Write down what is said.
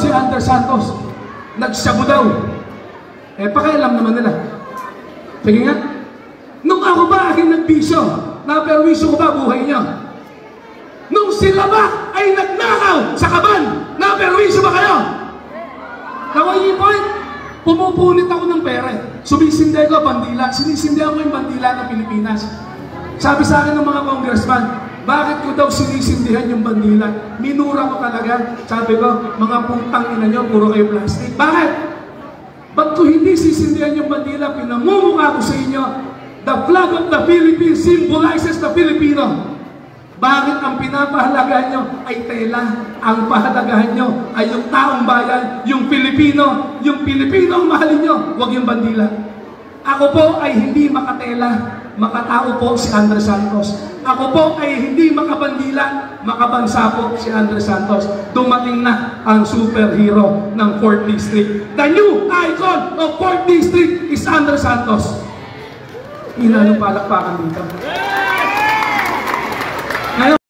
si Andres Santos. Nagsabu daw. Eh, pakialam naman nila. Sige nga. Nung ako ba ay nagbisyo, naperwisyo ko ba buhay niyo? Nung sila ba ay nagnakaw sa kaban, naperwisyo ba kayo? Naway point, pumupunit ako ng pera. Sumisindi ko bandila. Sinisindihan ko yung bandila ng Pilipinas. Sabi sa akin ng mga congressman, bakit ko daw sinisindihan yung bandila? Minura ko talaga. Sabi ko, mga putang ina nyo, puro kayo plastic. Bakit? Ba't ko hindi sisindihan yung bandila? Pinamumukha ko sa inyo, the flag of the Philippines symbolizes the Filipino. Bakit ang pinapahalagahan nyo ay tela? Ang pahalagahan nyo ay yung taong bayan, yung Pilipino. Yung Pilipino ang mahalin nyo, huwag yung bandila. Ako po ay hindi makatela. Makatao po si Andres Santos. Ako po ay hindi makabandila, makabansa po si Andres Santos. Dumating na ang superhero ng 4th District. The new icon of 4th District is Andres Santos. Inanong palakpakan dito.